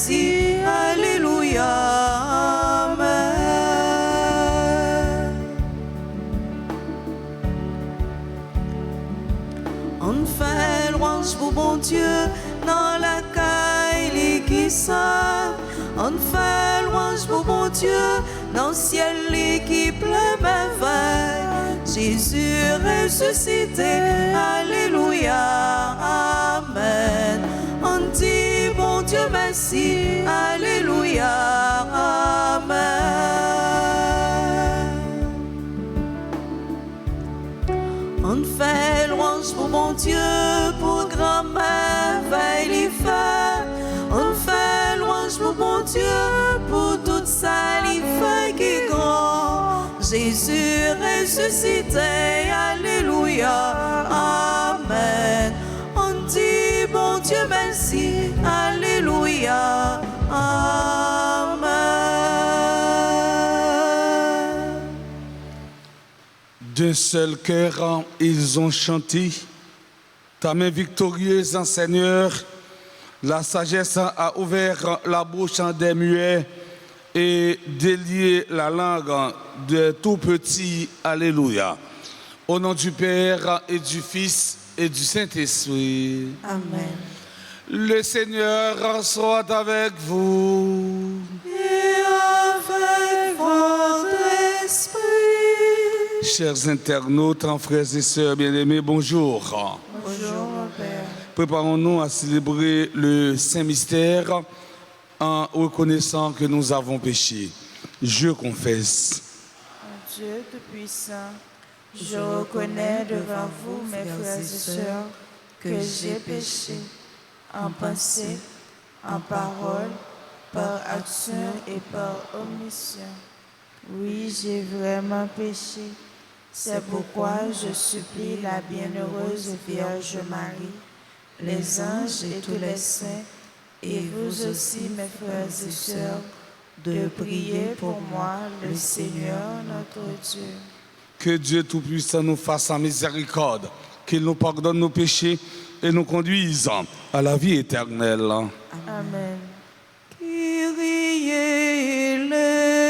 merci, alléluia, amen. On fait louange pour bon Dieu dans la caille qui sort. On fait louange pour bon Dieu dans le ciel qui pleut merveille. Jésus ressuscité, alléluia, amen. On dit bon Dieu merci, alléluia, amen. On fait louange pour mon Dieu, pour grand merveille il fait. On fait louange pour mon Dieu, pour toute ça il fait qui est grand. Jésus ressuscité, alléluia, amen. On dit bon Dieu merci, alléluia, amen. D'un seul cœur, ils ont chanté. Ta main victorieuse, Seigneur, la sagesse a ouvert la bouche des muets et délié la langue de tout petit. Alléluia. Au nom du Père et du Fils et du Saint-Esprit. Amen. Le Seigneur soit avec vous. Et avec votre esprit. Chers internautes, frères et sœurs bien-aimés, bonjour. Bonjour, mon Père. Préparons-nous à célébrer le Saint-Mystère en reconnaissant que nous avons péché. Je confesse. Dieu Tout-Puissant, je reconnais devant vous, mes frères et sœurs, que j'ai péché en pensée, en parole, par action et par omission. Oui, j'ai vraiment péché. C'est pourquoi je supplie la bienheureuse Vierge Marie, les anges et tous les saints, et vous aussi, mes frères et sœurs, de prier pour moi, le Seigneur notre Dieu. Que Dieu Tout-Puissant nous fasse sa miséricorde, qu'il nous pardonne nos péchés et nous conduise à la vie éternelle. Amen. Kyrie eleison.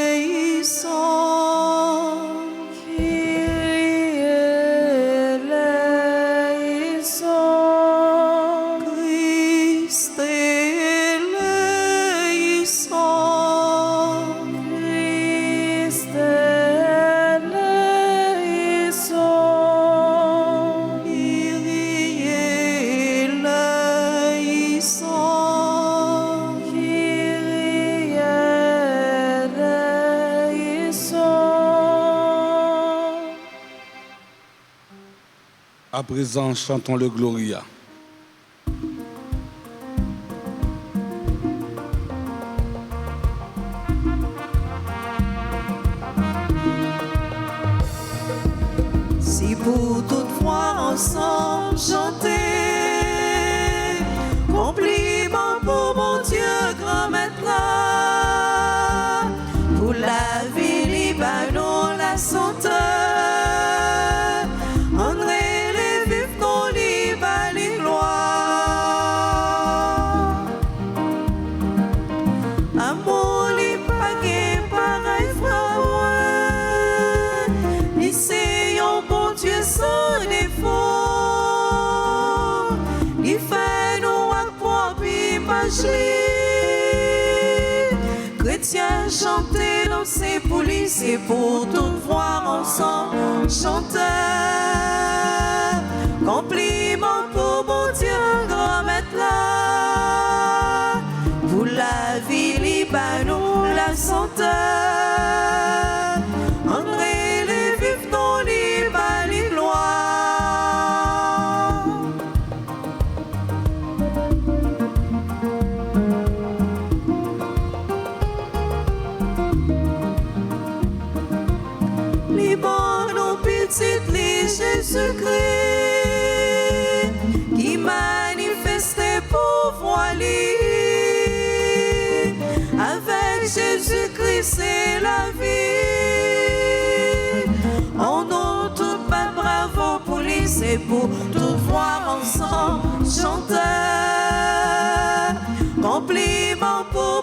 À présent, chantons le Gloria. Si pour toutefois ensemble chanter, compliment pour mon Dieu grand maître, pour la vie Libanon, la santé. Chrétiens, chantez, lancez police et pour tout voir ensemble, chantez. Compliment pour mon Dieu, grand maître là, pour la vie Libanon, la santé. André, les vifs non Liban, les gloires. Jésus-Christ qui manifestait pour voiler. Avec Jésus-Christ c'est la vie. On notre pas bravo pour lui, c'est pour tout voir ensemble chanter. Compliment pour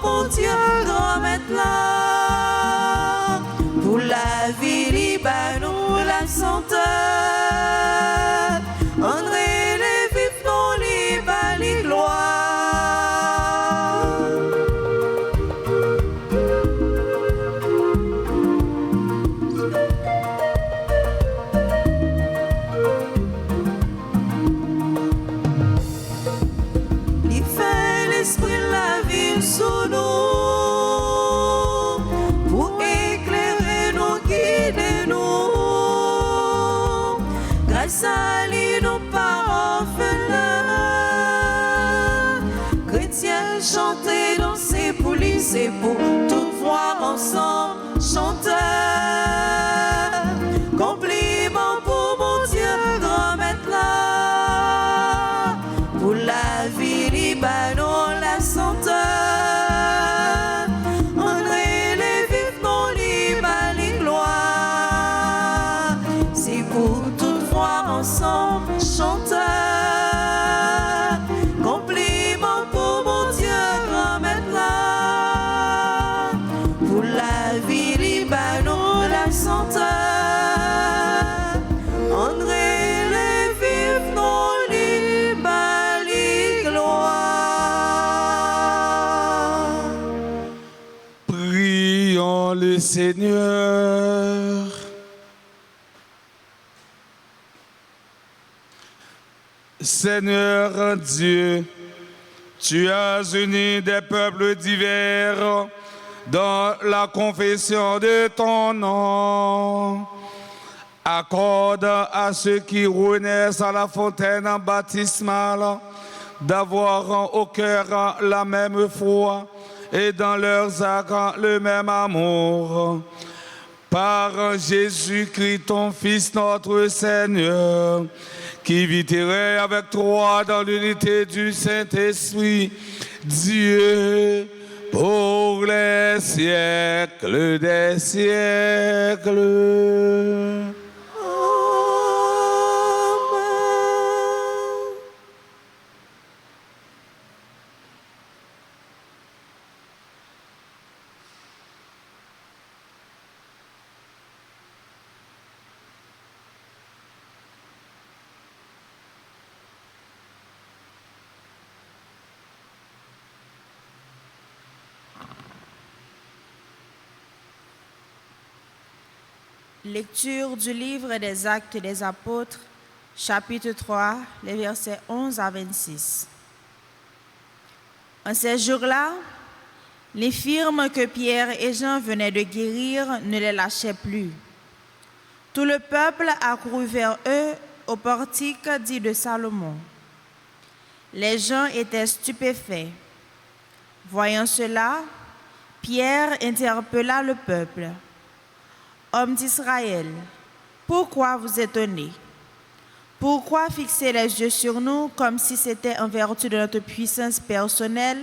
c'est pour toutes voir ensemble chanteur. Compliment pour mon Dieu, grand maître là, pour la vie Libanon, la senteur. André les vifs non Liban les gloires, c'est pour toutes voir ensemble chanteur. Compliment pour mon Dieu, grand maître là, pour la vie Libanon, la senteur. André les vifs non Liban les gloires. Prions le Seigneur. Seigneur Dieu, tu as uni des peuples divers dans la confession de ton nom. Accorde à ceux qui renaissent à la fontaine baptismale d'avoir au cœur la même foi et dans leurs actes le même amour. Par Jésus-Christ, ton Fils, notre Seigneur, qui vit et règne avec toi dans l'unité du Saint-Esprit, Dieu, pour les siècles des siècles. Lecture du livre des Actes des Apôtres, chapitre 3, les versets 11 à 26. En ces jours-là, l'infirme que Pierre et Jean venaient de guérir ne les lâchait plus. Tout le peuple accourut vers eux au portique dit de Salomon. Les gens étaient stupéfaits. Voyant cela, Pierre interpella le peuple. Hommes d'Israël, pourquoi vous étonnez? Pourquoi fixer les yeux sur nous comme si c'était en vertu de notre puissance personnelle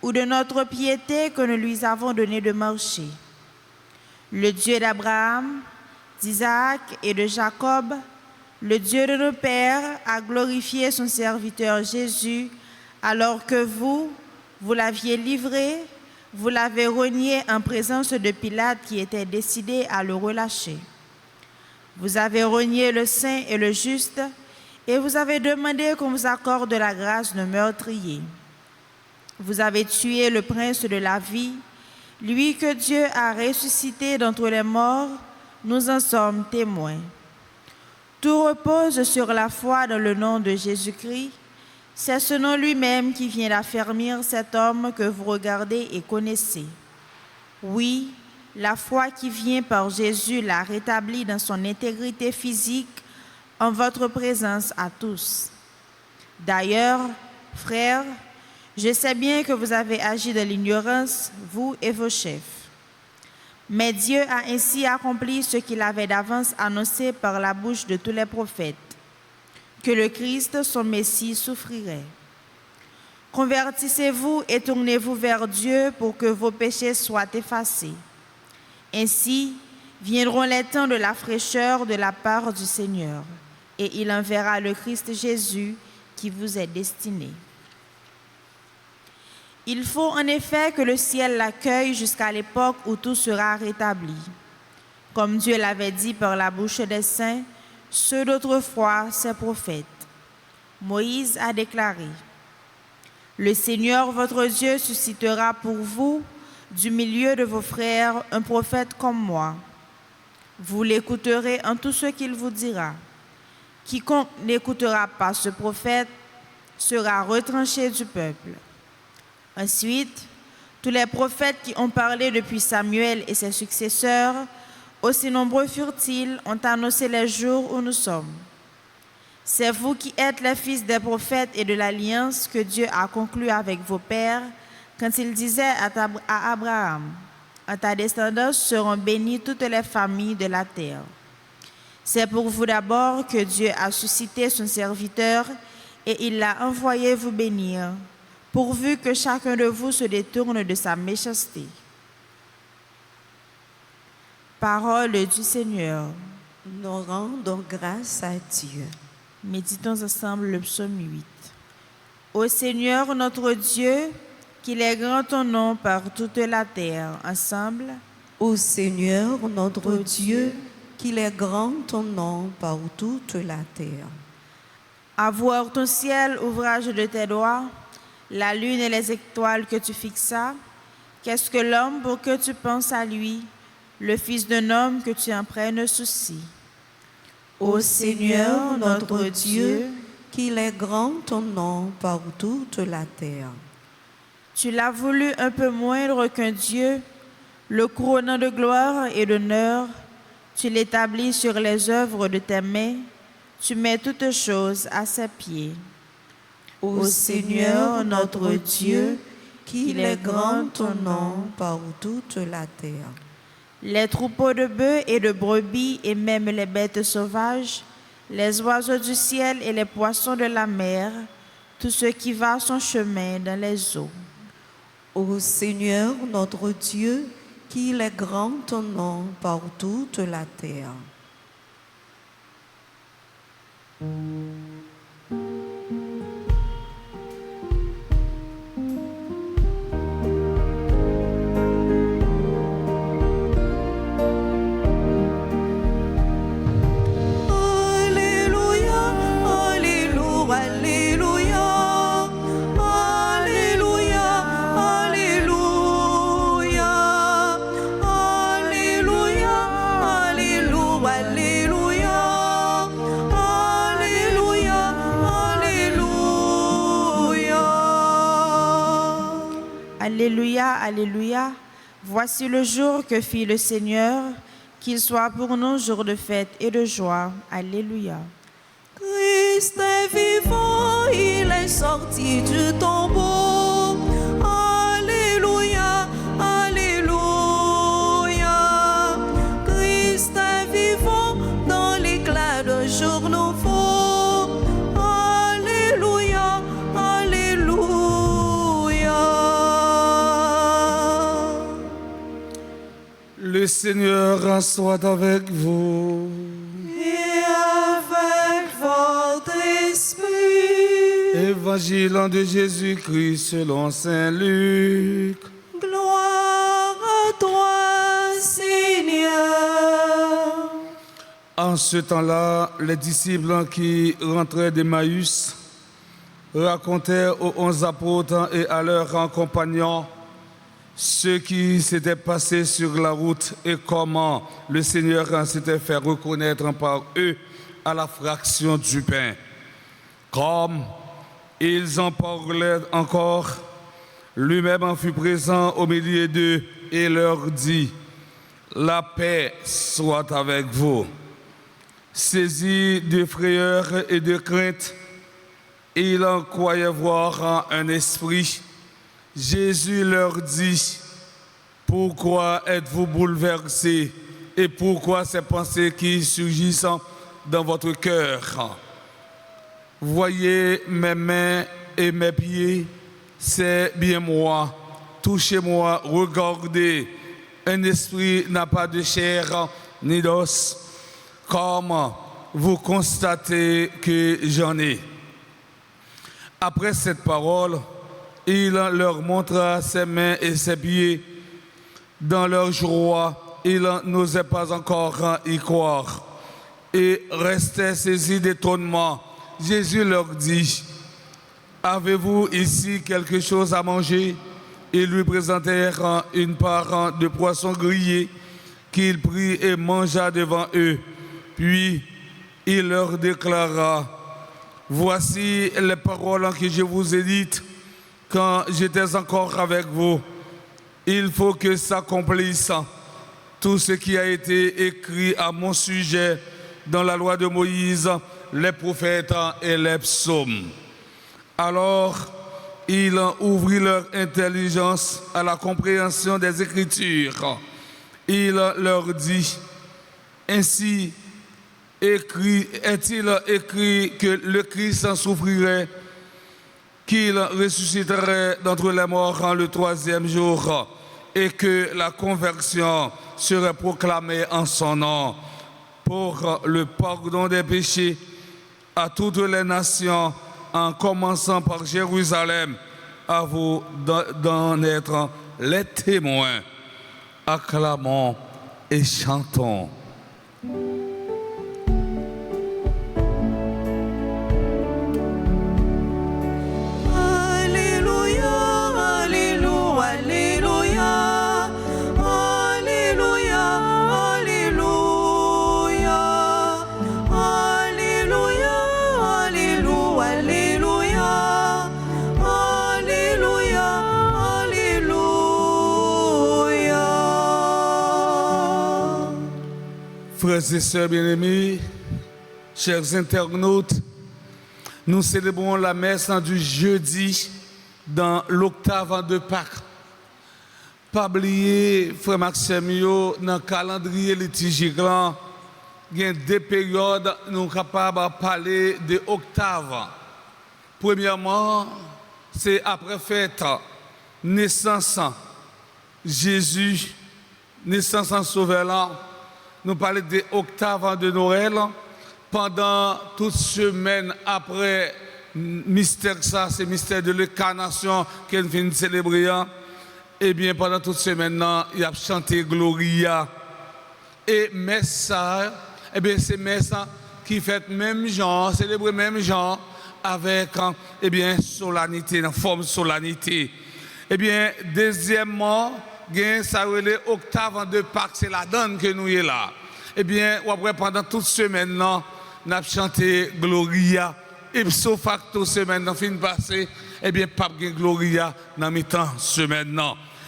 ou de notre piété que nous lui avons donné de marcher? Le Dieu d'Abraham, d'Isaac et de Jacob, le Dieu de nos pères, a glorifié son serviteur Jésus alors que vous l'aviez livré. Vous l'avez renié en présence de Pilate qui était décidé à le relâcher. Vous avez renié le saint et le juste et vous avez demandé qu'on vous accorde la grâce de meurtrier. Vous avez tué le prince de la vie, lui que Dieu a ressuscité d'entre les morts, nous en sommes témoins. Tout repose sur la foi dans le nom de Jésus-Christ. C'est ce nom lui-même qui vient d'affermir cet homme que vous regardez et connaissez. Oui, la foi qui vient par Jésus l'a rétabli dans son intégrité physique en votre présence à tous. D'ailleurs, frères, je sais bien que vous avez agi de l'ignorance, vous et vos chefs. Mais Dieu a ainsi accompli ce qu'il avait d'avance annoncé par la bouche de tous les prophètes, que le Christ, son Messie, souffrirait. Convertissez-vous et tournez-vous vers Dieu pour que vos péchés soient effacés. Ainsi viendront les temps de la fraîcheur de la part du Seigneur, et il enverra le Christ Jésus qui vous est destiné. Il faut en effet que le ciel l'accueille jusqu'à l'époque où tout sera rétabli. Comme Dieu l'avait dit par la bouche des saints, ceux d'autrefois, ses prophètes. Moïse a déclaré, « Le Seigneur votre Dieu suscitera pour vous, du milieu de vos frères, un prophète comme moi. Vous l'écouterez en tout ce qu'il vous dira. Quiconque n'écoutera pas ce prophète sera retranché du peuple. » Ensuite, tous les prophètes qui ont parlé depuis Samuel et ses successeurs, aussi nombreux furent-ils, ont annoncé les jours où nous sommes. C'est vous qui êtes les fils des prophètes et de l'alliance que Dieu a conclue avec vos pères quand il disait à Abraham, en ta descendance seront bénies toutes les familles de la terre. C'est pour vous d'abord que Dieu a suscité son serviteur et il l'a envoyé vous bénir, pourvu que chacun de vous se détourne de sa méchanceté. Parole du Seigneur. Nous rendons grâce à Dieu. Méditons ensemble le psaume 8. Ô Seigneur notre Dieu, qu'il est grand ton nom par toute la terre. Ensemble. Ô Seigneur notre Dieu, qu'il est grand ton nom par toute la terre. À voir ton ciel, ouvrage de tes doigts, la lune et les étoiles que tu fixas. Qu'est-ce que l'homme pour que tu penses à lui, le fils d'un homme que tu en prennes souci? Ô Seigneur notre Dieu, qu'il est grand ton nom par toute la terre. Tu l'as voulu un peu moindre qu'un Dieu, le couronnant de gloire et d'honneur. Tu l'établis sur les œuvres de tes mains. Tu mets toutes choses à ses pieds. Ô Seigneur notre Dieu, qu'il est grand ton nom par toute la terre. Les troupeaux de bœufs et de brebis et même les bêtes sauvages, les oiseaux du ciel et les poissons de la mer, tout ce qui va son chemin dans les eaux. Ô Seigneur notre Dieu, qu'il est grand ton nom par toute la terre. Alléluia, alléluia. Voici le jour que fit le Seigneur, qu'il soit pour nous jour de fête et de joie. Alléluia. Christ est vivant, il est sorti du tombeau. Alléluia, alléluia. Christ est vivant dans l'éclat d'un jour nouveau. Alléluia, alléluia. Le Seigneur soit avec vous. Et avec votre esprit. Évangile de Jésus-Christ selon saint Luc. Gloire à toi, Seigneur. En ce temps-là, les disciples qui rentraient d'Emmaüs racontaient aux 11 apôtres et à leurs compagnons ce qui s'était passé sur la route et comment le Seigneur s'était fait reconnaître par eux à la fraction du pain. Comme ils en parlaient encore, lui-même en fut présent au milieu d'eux et leur dit : la paix soit avec vous. Saisi de frayeur et de crainte, ils en croyaient voir un esprit. Jésus leur dit : pourquoi êtes-vous bouleversés et pourquoi ces pensées qui surgissent dans votre cœur? Voyez mes mains et mes pieds, c'est bien moi. Touchez-moi, regardez. Un esprit n'a pas de chair ni d'os, comme vous constatez que j'en ai. Après cette parole, il leur montra ses mains et ses pieds. Dans leur joie, ils n'osaient pas encore y croire et restaient saisis d'étonnement. Jésus leur dit : avez-vous ici quelque chose à manger? Ils lui présentèrent une part de poisson grillé qu'il prit et mangea devant eux. Puis il leur déclara : voici les paroles que je vous ai dites quand j'étais encore avec vous. Il faut que s'accomplisse tout ce qui a été écrit à mon sujet dans la loi de Moïse, les prophètes et les psaumes. Alors il ouvrit leur intelligence à la compréhension des Écritures. Il leur dit, ainsi est-il écrit que le Christ en souffrirait, qu'il ressusciterait d'entre les morts le 3e jour et que la conversion serait proclamée en son nom pour le pardon des péchés à toutes les nations, en commençant par Jérusalem, à vous d'en être les témoins. Acclamons et chantons. Frères et sœurs bien-aimés, chers internautes, nous célébrons la messe du jeudi dans l'octave de Pâques. Pas oublier, frère Maxime, dans le calendrier liturgique, il y a 2 périodes nous sommes capables de parler de octave. Premièrement, c'est après fête, naissance Jésus, naissance en Sauveur. Nous parlons des octaves de Noël. Pendant toute semaine après mystère, ça, c'est mystère de l'incarnation qu'on vient de célébrer. Eh bien, pendant toute semaine, il a chanté Gloria. Et messe ça, eh bien, c'est messe qui fait même genre, célébrer même genre, avec, eh bien, solennité, dans forme solennité. Eh bien, deuxièmement, ça relève octave de Pâques, c'est la donne que nous y là. Eh bien, après, pendant toute semaine, nous avons chanté Gloria. Ipso facto, semaine, dans fin passée, eh bien, Pape gen Gloria dans mi-temps semaine.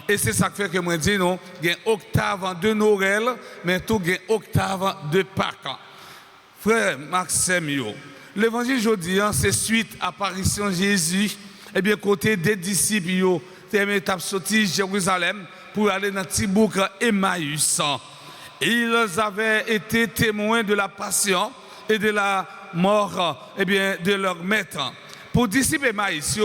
Et c'est ça qui fait que moi dis, non, il y a octave de Noël, mais tout il y a octave de Pâques. Frère Maxime, l'évangile aujourd'hui, c'est suite à l'apparition de Jésus, eh bien, côté des disciples, ils sont sortis de Jérusalem pour aller dans Tibouk Emmaüs. Ils avaient été témoins de la passion et de la mort, eh bien, de leur maître. Pour disciples Emmaüs,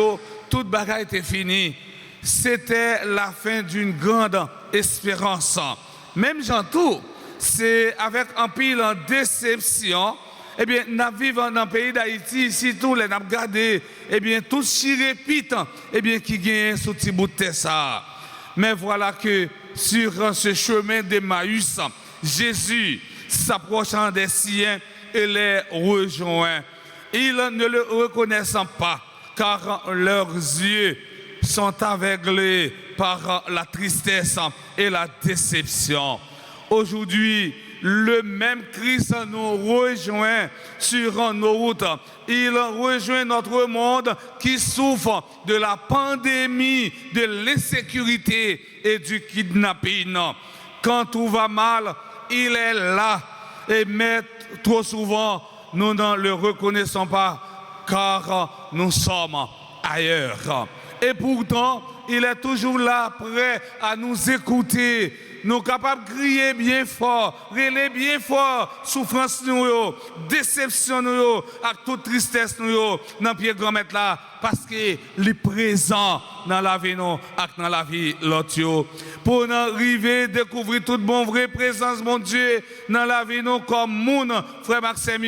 toute bagaille était finie. C'était la fin d'une grande espérance. Même Jean tout, c'est avec un pile en déception. Eh bien, nous vivons dans le pays d'Haïti, surtout les nous regardé, eh bien, tout chirépite, eh bien, qui gagne sous petit bout de ça. Mais voilà que sur ce chemin d'Emmaüs, Jésus s'approchant des siens et les rejoint. Ils ne le reconnaissent pas, car leurs yeux sont aveuglés par la tristesse et la déception. Aujourd'hui, le même Christ nous rejoint sur nos routes. Il rejoint notre monde qui souffre de la pandémie, de l'insécurité et du kidnapping. Quand tout va mal, il est là. Mais trop souvent, nous ne le reconnaissons pas car nous sommes ailleurs. Et pourtant, il est toujours là, prêt à nous écouter. Nous sommes capables de crier bien fort, relayer bien fort, souffrance nous, déception nous, avec toute tristesse nous, dans le pied grand maître là, parce qu'il est présent dans la vie nous, et dans la vie l'autre. Pour nous arriver, découvrir toute bonne vraie présence, mon Dieu, dans la vie nous, comme moun, frère Maxime,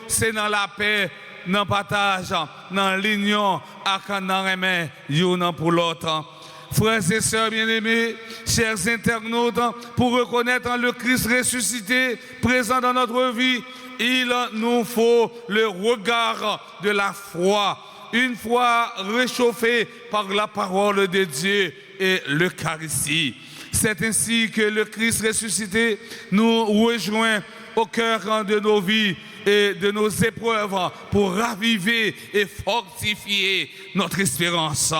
c'est dans la paix, dans le partage, dans l'union, et dans les mains, l'un pour l'autre. Frères et sœurs bien-aimés, chers internautes, pour reconnaître le Christ ressuscité présent dans notre vie, il nous faut le regard de la foi, une foi réchauffée par la parole de Dieu et l'Eucharistie. C'est ainsi que le Christ ressuscité nous rejoint au cœur de nos vies et de nos épreuves pour raviver et fortifier notre espérance.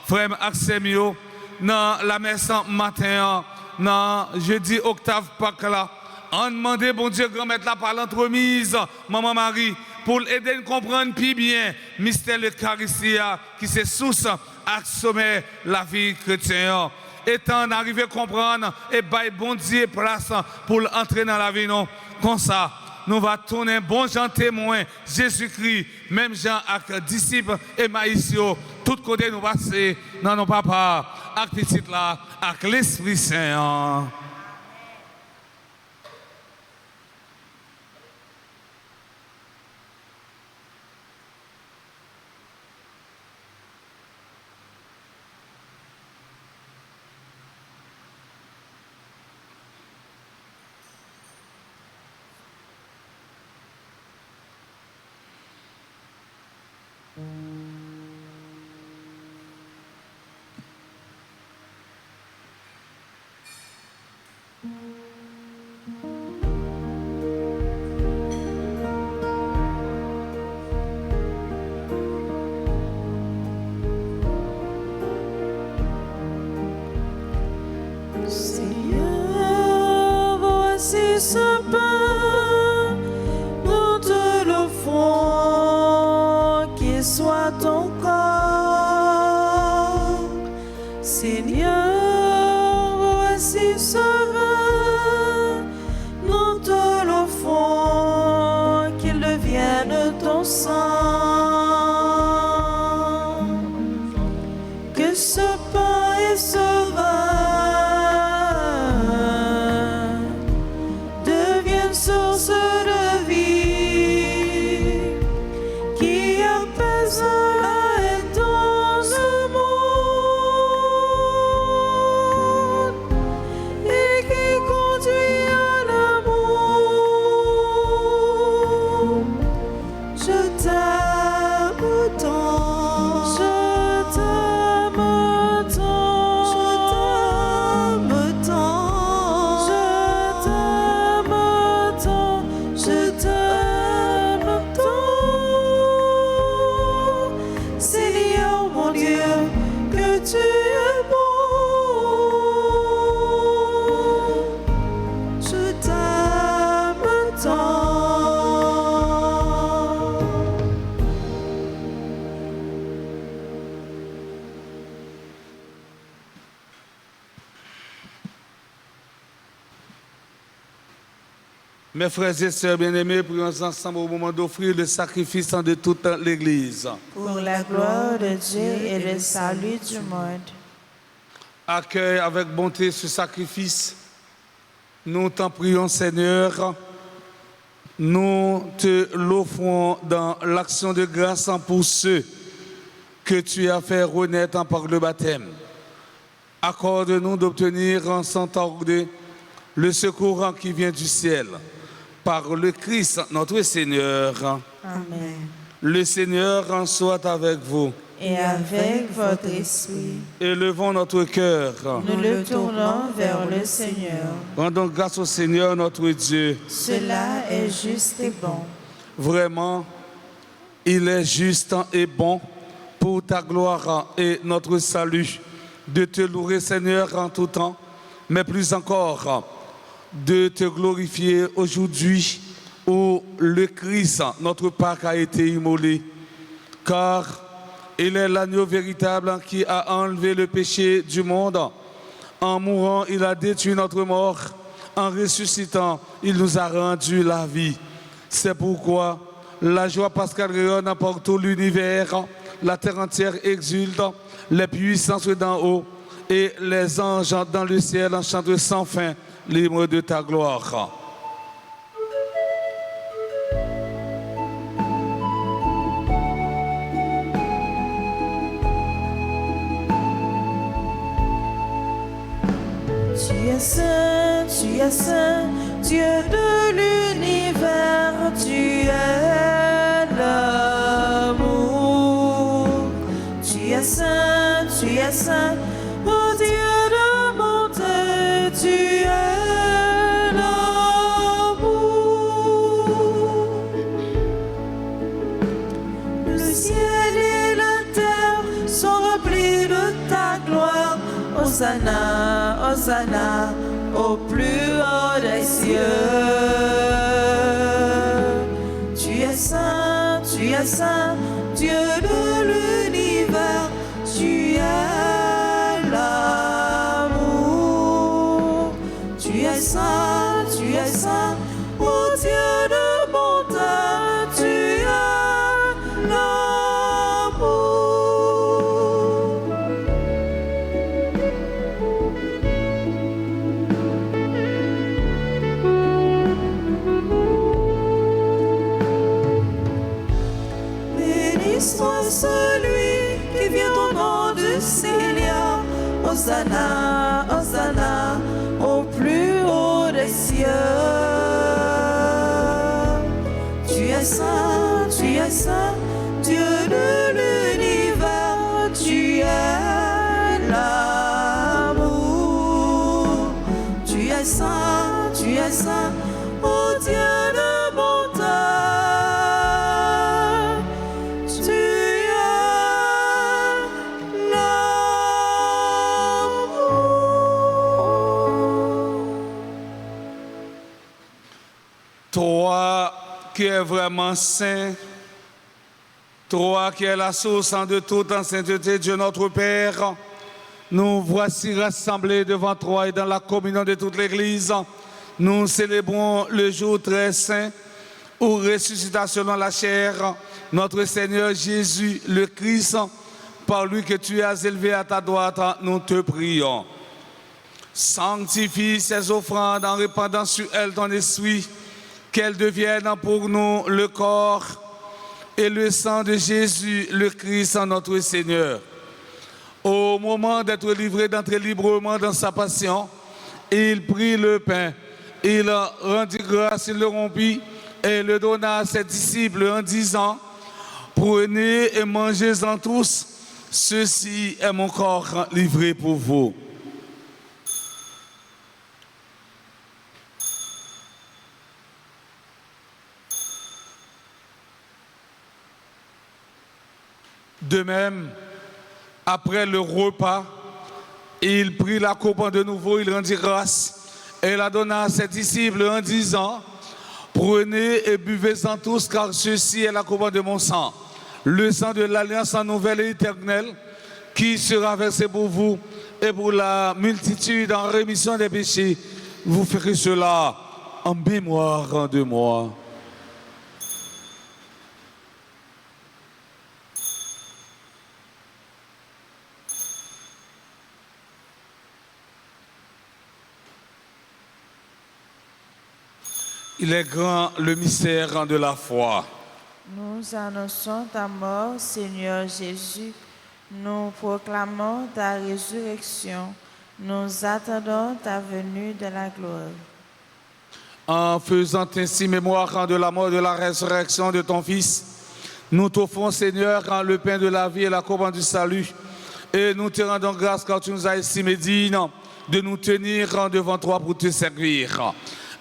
Frère Axemio, dans la messe matin, dans jeudi octave Pâques là, on demandait, bon Dieu, grand-mère là par l'entremise, maman Marie, pour aider à comprendre plus bien le mystère de l'Eucharistie qui c'est source à sommet la vie chrétienne. Étant d'arriver à comprendre et bailler bon Dieu place pour entrer dans la vie, non? Comme ça, nous va tourner bon Jean témoin, Jésus-Christ, même Jean avec disciples et Maïsio, tout côté nous passer dans nos papas, avec petit là, avec l'Esprit Saint. Seigneur, voici ce pain, nous te l'offrons, qu'il soit ton corps. Seigneur, voici ce vin, nous te l'offrons, qu'il devienne ton sang. Que ce pain et ce vin source de vie qui apaise la haine dans le monde et qui conduit à l'amour. Je t'aime tant, je t'aime tant, je t'aime tant, je t'aime. Je t'aime tant, Seigneur mon Dieu, que tu es bon. Je t'aime tant. Mes frères et sœurs bien-aimés, prions ensemble au moment d'offrir le sacrifice de toute l'Église. Pour la gloire de Dieu et le salut du monde. Accueille avec bonté ce sacrifice. Nous t'en prions, Seigneur. Nous te l'offrons dans l'action de grâce pour ceux que tu as fait renaître par le baptême. Accorde-nous d'obtenir en sans tarder le secours qui vient du ciel. Par le Christ, notre Seigneur. Amen. Le Seigneur en soit avec vous. Et avec votre esprit, Élevons notre cœur. nous le tournons vers le Seigneur. Rendons grâce au Seigneur notre Dieu. Cela est juste et bon. Vraiment, il est juste et bon pour ta gloire et notre salut de te louer, Seigneur, en tout temps, mais plus encore de te glorifier aujourd'hui où le Christ, notre Pâque, a été immolé. Car il est l'agneau véritable qui a enlevé le péché du monde. En mourant, il a détruit notre mort. En ressuscitant, il nous a rendu la vie. C'est pourquoi la joie pascale rayonne par tout l'univers. La terre entière exulte, les puissances d'en haut et les anges dans le ciel chantent sans fin l'hymne de ta gloire. Tu es saint, Dieu de l'univers, tu es l'amour. Tu es saint, oh Dieu de bonté, tu es l'amour. Le ciel et la terre sont remplis de ta gloire. Hosanna, Hosanna, au plus haut des cieux. Tu es saint. es saint, Dieu de l'univers, tu es l'amour. Tu es saint, ô Dieu de bonté, tu es l'amour. Béni soit celui qui vient au nom du Seigneur. Hosanna, Hosanna, au plus haut des cieux. Tu es saint, Dieu de l'univers, tu es l'amour. Tu es saint, ô Dieu de bonté. Tu es Toi qui es vraiment saint, toi qui es la source de toute en sainteté, Dieu notre Père, nous voici rassemblés devant toi et dans la communion de toute l'Église. Nous célébrons le jour très saint où ressuscita selon la chair notre Seigneur Jésus, le Christ, par lui que tu as élevé à ta droite, nous te prions. Sanctifie ces offrandes en répandant sur elles ton esprit, qu'elles deviennent pour nous le corps et le sang de Jésus, le Christ, notre Seigneur. Au moment d'être livré, d'entrer librement dans sa passion, il prit le pain, il rendit grâce, il le rompit et le donna à ses disciples en disant: prenez et mangez-en tous, ceci est mon corps livré pour vous. De même, après le repas, il prit la coupe de nouveau, il rendit grâce et la donna à ses disciples en disant: prenez et buvez-en tous, car ceci est la coupe de mon sang, le sang de l'alliance nouvelle et éternelle, qui sera versé pour vous et pour la multitude en rémission des péchés. Vous ferez cela en mémoire de moi. Il est grand le mystère de la foi. Nous annonçons ta mort, Seigneur Jésus. Nous proclamons ta résurrection. Nous attendons ta venue de la gloire. En faisant ainsi mémoire de la mort et de la résurrection de ton Fils, nous t'offrons, Seigneur, le pain de la vie et la coupe du salut. Et nous te rendons grâce car tu nous as estimés dignes de nous tenir devant toi pour te servir.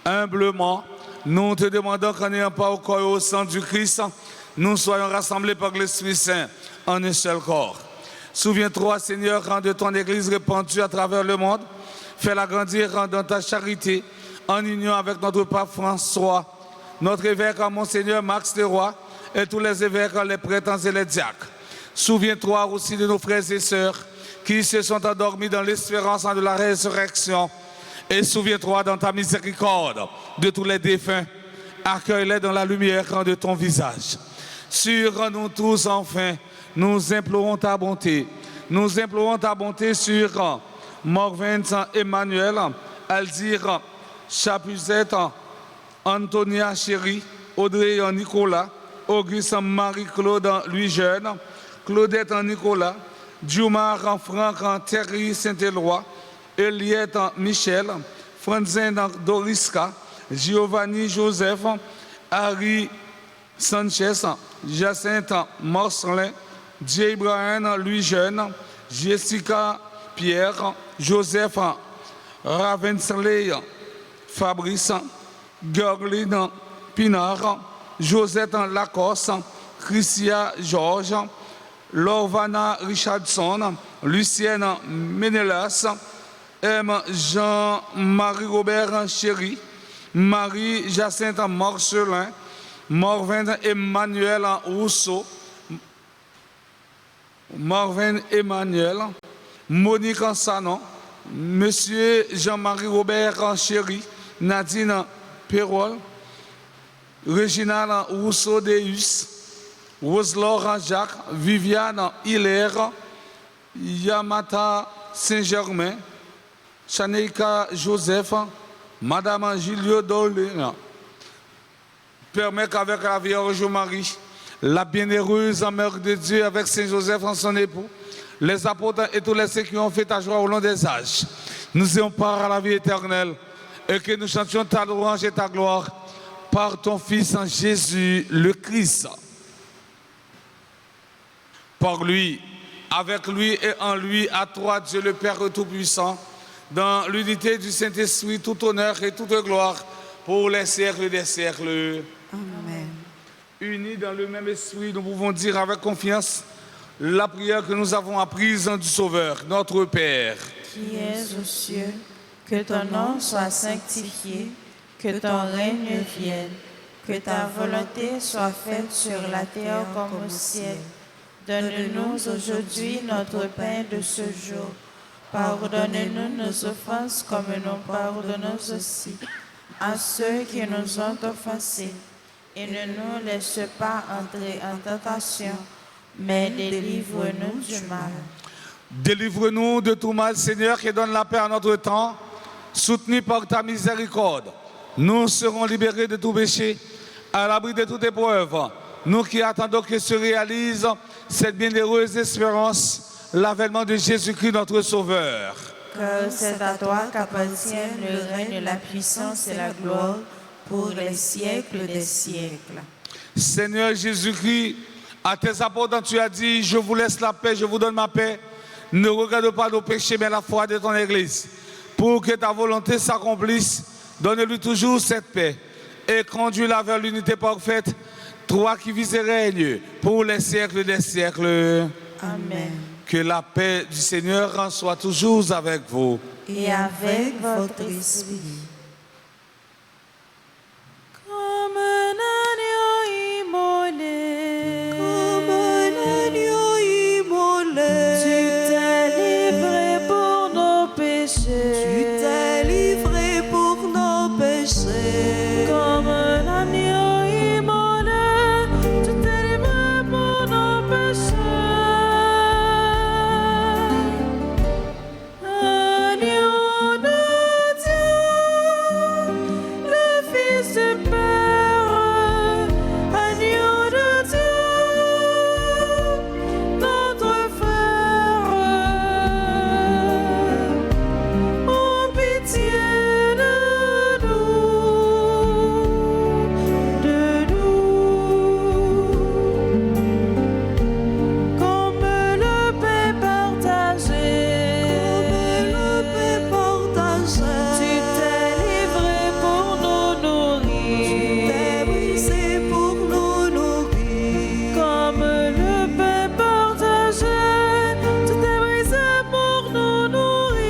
Humblement, nous te demandons qu'en n'ayant pas au corps et au sang du Christ, nous soyons rassemblés par l'Esprit Saint en un seul corps. Souviens-toi, Seigneur, de ton Église répandue à travers le monde. Fais-la grandir dans ta charité, en union avec notre pape François, notre évêque, Monseigneur Max Leroy, et tous les évêques, les prêtres et les diacres. Souviens-toi aussi de nos frères et sœurs qui se sont endormis dans l'espérance de la résurrection. Et souviens-toi dans ta miséricorde de tous les défunts. Accueille-les dans la lumière de ton visage. Sur nous tous, enfin, nous implorons ta bonté. Nous implorons ta bonté sur Morvin Emmanuel, Alzire Chapuzette, Antonia Chéri, Audrey Nicolas, Auguste Marie-Claude Louis Jeune, Claudette Nicolas, Djoumar Franck Thierry Saint-Éloi, Eliette Michel, Franzin Doriska, Giovanni Joseph, Harry Sanchez, Jacinthe Morcelin, J. Brian Louis Jeune, Jessica Pierre, Joseph Ravensley Fabrice, Gerline Pinard, Josette Lacoste, Christia Georges, Lorvana Richardson, Lucienne Menelas, M. Jean-Marie Robert Chéry, Marie-Jacinthe Morcelin, Morven Emmanuel Rousseau, Morven Emmanuel, Monique Ansanon, Monsieur Jean-Marie Robert Chéry, Nadine Perrol, Réginald Rousseau Deus, Rose-Laure Jacques, Viviane Hilaire, Yamata Saint-Germain, Chaneika Joseph, Madame Julio Dolin. Permet qu'avec la Vierge Marie, la bienheureuse Mère de Dieu, avec Saint Joseph en son époux, les apôtres et tous les saints qui ont fait ta joie au long des âges, nous ayons part à la vie éternelle et que nous chantions ta louange et ta gloire par ton Fils en Jésus le Christ. Par lui, avec lui et en lui, à toi Dieu le Père Tout-Puissant, dans l'unité du Saint-Esprit, tout honneur et toute gloire pour les siècles des siècles. Amen. Unis dans le même esprit, nous pouvons dire avec confiance la prière que nous avons apprise du Sauveur, notre Père. Qui es aux cieux, que ton nom soit sanctifié, que ton règne vienne, que ta volonté soit faite sur la terre comme au ciel. Donne-nous aujourd'hui notre pain de ce jour. Pardonne-nous nos offenses comme nous pardonnons aussi à ceux qui nous ont offensés. Et ne nous laisse pas entrer en tentation, mais délivre-nous du mal. Délivre-nous de tout mal, Seigneur, et donne la paix à notre temps. Soutenus par ta miséricorde, nous serons libérés de tout péché, à l'abri de toute épreuve. Nous qui attendons que se réalise cette bienheureuse espérance, l'avènement de Jésus-Christ, notre Sauveur. Car c'est à toi qu'appartiennent le règne, la puissance et la gloire pour les siècles des siècles. Seigneur Jésus-Christ, à tes apôtres, tu as dit, je vous laisse la paix, je vous donne ma paix. Ne regarde pas nos péchés, mais la foi de ton Église. Pour que ta volonté s'accomplisse, donne-lui toujours cette paix et conduis-la vers l'unité parfaite, toi qui vis et règnes pour les siècles des siècles. Amen. Que la paix du Seigneur soit toujours avec vous. Et avec votre esprit. Comme un agneau immolé, tu t'es livré pour nos péchés. Comme un agneau immolé, tu t'es livré pour nos péchés. Agneau de Dieu, le Fils du Père, agneau de Dieu, notre frère, oh pitié de nous, comme le pain partagé, tu t'es livré pour nous nourrir, comme le pain partagé, tu t'es brisé pour nous nourrir.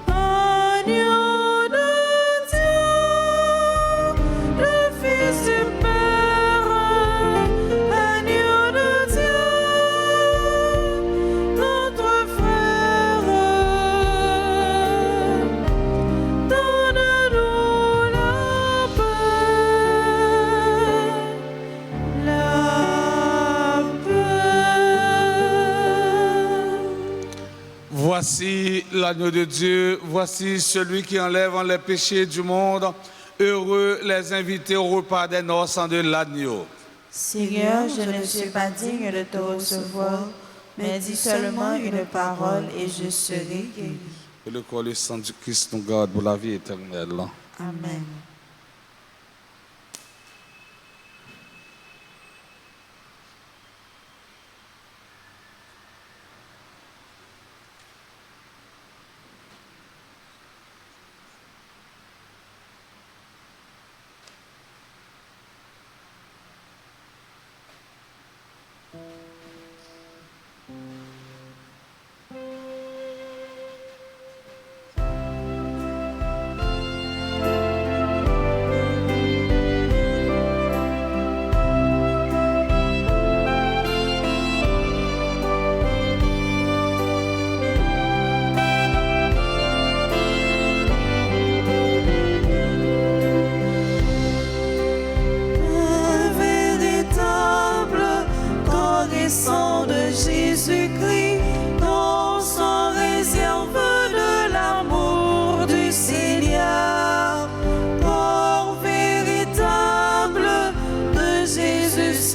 Agneau de Dieu, le Fils du Père, agneau de Dieu, notre frère, donne-nous la paix. Voici l'agneau de Dieu, voici celui qui enlève les péchés du monde. Heureux les invités au repas des noces de l'agneau. Seigneur, je ne suis pas digne de te recevoir, mais dis seulement une parole et je serai guéri. Que le corps et le sang du Christ nous garde pour la vie éternelle. Amen.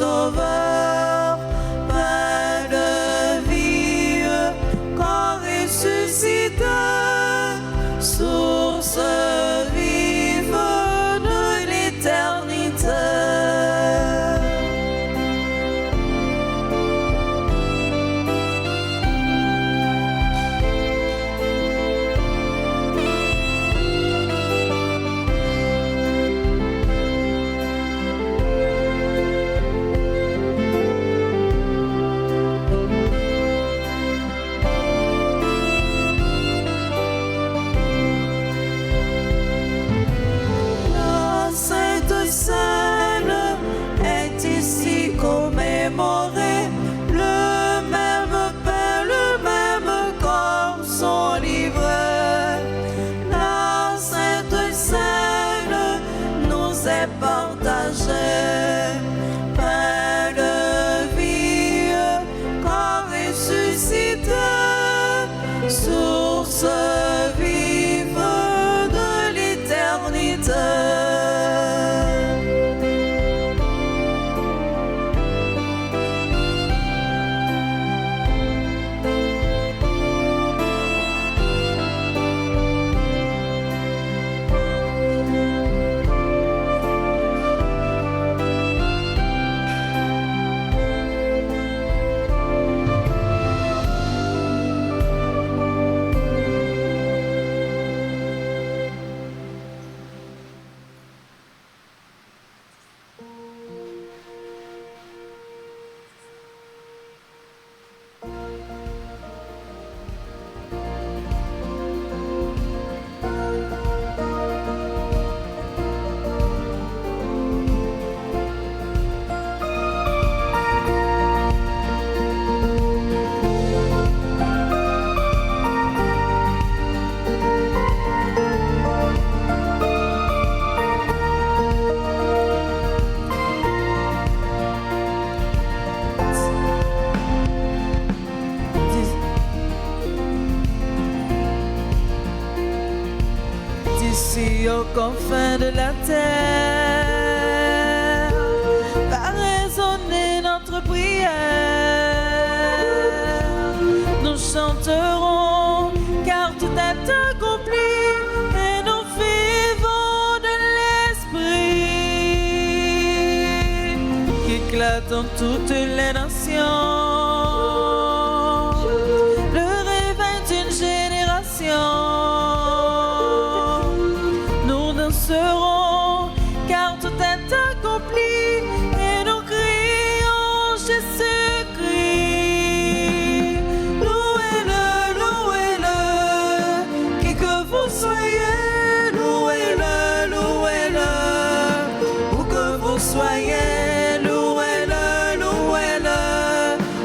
Sauveur, pain de vie, corps ressuscité, source vive de l'éternité. Commémorer le même pain, le même corps sont livrés. La Sainte Seine nous est partagée. Pain de vie, corps ressuscité, source vive de l'éternité. D'ici aux confins de la terre, va résonner notre prière. Nous chanterons car tout est accompli et nous vivons de l'esprit qui éclate dans toutes les nations. Le réveil d'une génération. Car tout est accompli et nous crions Jésus-Christ. Louez-le, louez-le, qui que vous soyez, louez-le, louez-le, où que vous soyez, louez-le, louez-le,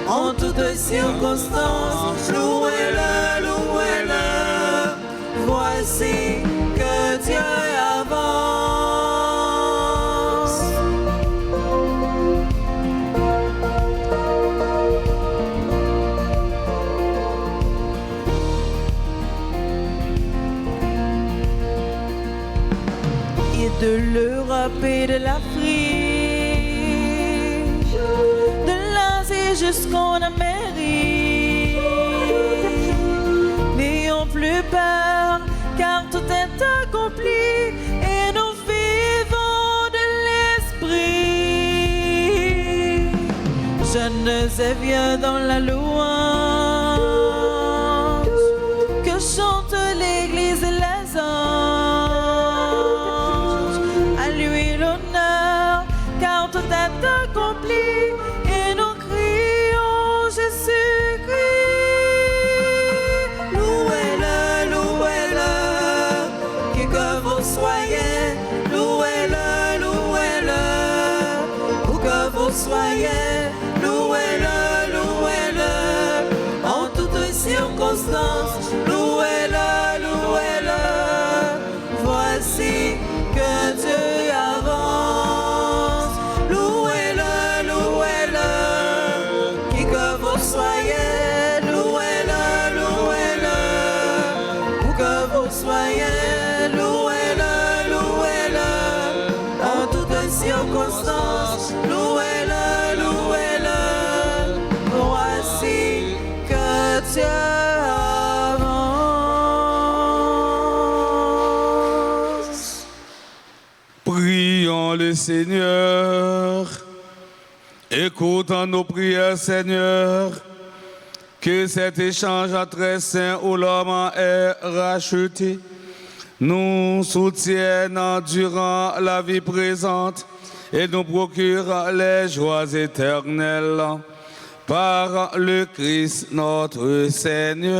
en toutes circonstances, louez-le, louez-le, voici que Dieu avance. Et de l'Europe et de l'Afrique, de l'Asie jusqu'en Amérique, n'ayons plus peur, car tout est accompli et nous vivons de l'esprit. Jeunes et vieux dans la louange, que chante l'Église et les anges. À lui l'honneur, car tout est accompli et nous crions Jésus-Christ. Louez-le, louez-le, qui que vous soyez, louez-le, louez-le, où que vous soyez, louez-le, louez-le, en toutes circonstances, louez-le, louez-le, voici que Dieu avance. Louez-le, louez-le, qui que vous soyez, louez-le, louez-le, où que vous soyez, louez-le, louez-le, en toutes circonstances, louez-le, Seigneur. Écoute nos prières, Seigneur, que cet échange très saint où l'homme est racheté nous soutienne durant la vie présente et nous procure les joies éternelles par le Christ notre Seigneur.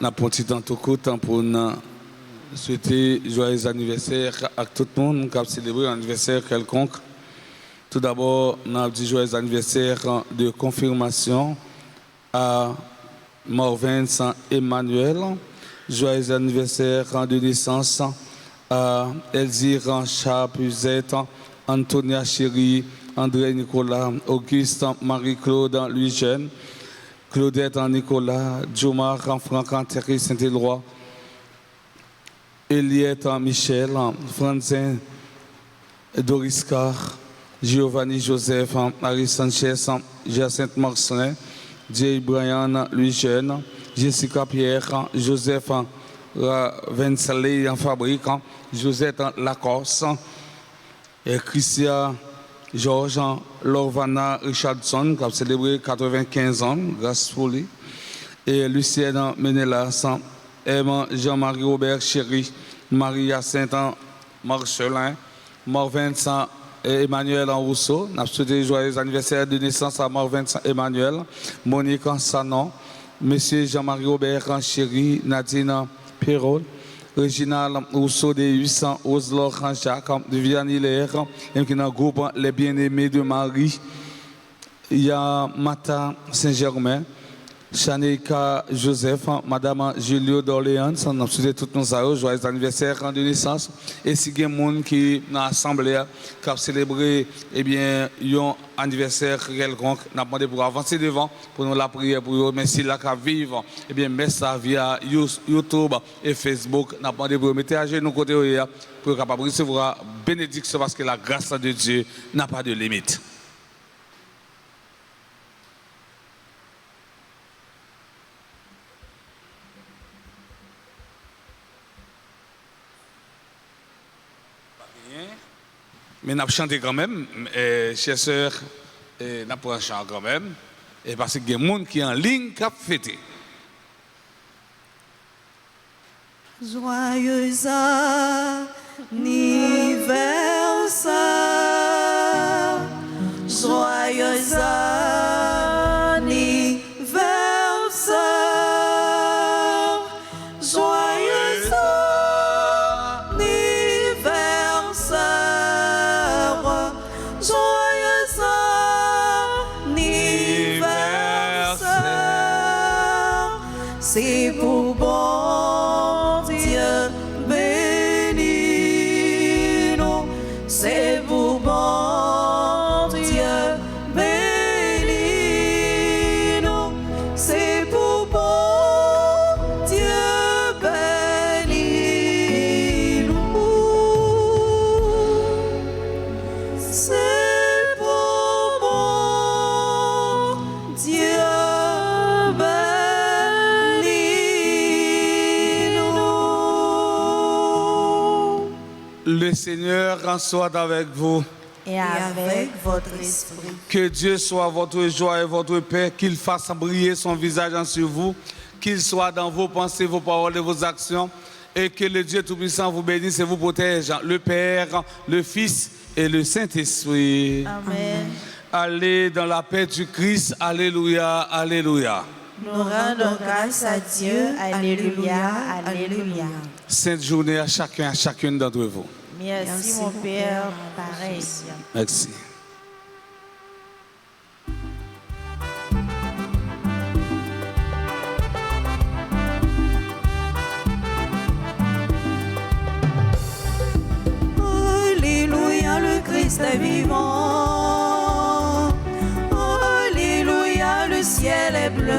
Nous avons un petit temps pour nous souhaiter joyeux anniversaire à tout le monde qui a célébré un anniversaire quelconque. Tout d'abord, nous avons dit joyeux anniversaire de confirmation à Morvin Emmanuel. Joyeux anniversaire de naissance à Elzire Chapuzette, Antonia Chéri, André Nicolas, Auguste Marie-Claude Louis-Jeune, Claudette Nicolas, Jomar Franck Thierry Saint-Éloi, Eliette Michel, Franzin Doris Carr, Giovanni Joseph, Marie Sanchez, Jacinthe Marcelin, Jay Brian Louis-Jeune, Jessica Pierre, Joseph Vincelé en fabrique, Josette Lacoste, et Christian Georges Lorvana Richardson, qui a célébré 95 ans, grâce pour lui, et Lucienne Menelas, M. Jean-Marie Robert Chéri, Marie-Hyacinthe Marcelin, Morvin Emmanuel Rousseau. Nous avons souhaité joyeux anniversaire de naissance à Morvin Emmanuel, Monique Sanon, M. Jean-Marie Robert Chéri, Nadine Perrault, Réginal Rousseau de 800, Oslor Jacques, Viviane Hilaire, et qui dans le groupe Les Bien-Aimés de Marie. Il y a Mata Saint-Germain, Chanika Joseph, Madame Julio d'Orléans, nous souhaitons tous nos amis joyeux anniversaire de naissance. Et si il y a des gens qui dans l'Assemblée qui ont célébré un anniversaire quelconque, nous avons demandé pour avancer devant, pour nous la prière pour eux. Mais si là qui vivent, mettez ça via YouTube et Facebook. Nous avons demandé pour mettre à genoux côté pour capable recevoir bénédiction parce que la grâce de Dieu n'a pas de limite. Mais nous avons chanté quand même, chers sœurs, nous avons chanté quand même, et parce qu'il y a des gens qui sont en ligne qui ont fêté. Joyeux anniversaire, joyeux anniversaire, joyeux anniversaire, joyeux anniversaire, c'est pour bon Dieu béni nous, c'est pour bon Dieu béni nous, c'est pour bon Dieu béni nous, c'est pour bon Dieu béni nous. Le Seigneur soit avec vous. Et avec votre esprit. Que Dieu soit votre joie et votre paix, qu'il fasse briller son visage sur vous, qu'il soit dans vos pensées, vos paroles et vos actions, et que le Dieu Tout-Puissant vous bénisse et vous protège, le Père, le Fils et le Saint-Esprit. Amen. Allez dans la paix du Christ. Alléluia, alléluia. Nous rendons grâce à Dieu. Alléluia, alléluia. Sainte journée à chacun, à chacune d'entre vous. Merci mon Père, pareil. Merci. Alléluia, le Christ est vivant. Alléluia, le ciel est bleu.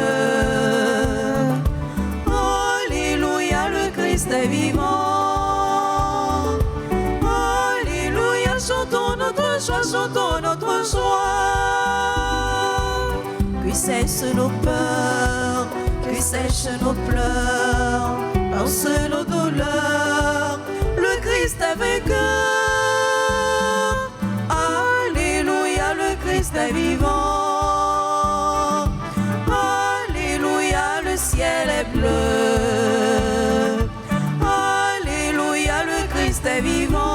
Alléluia, le Christ est vivant. Alléluia, chantons notre joie, chantons notre joie. Que cessent nos peurs, que sèchent nos pleurs. danse nos douleurs, le Christ est vainqueur. Alléluia, le Christ est vivant. Alléluia, le ciel est bleu. Alléluia, le Christ est vivant.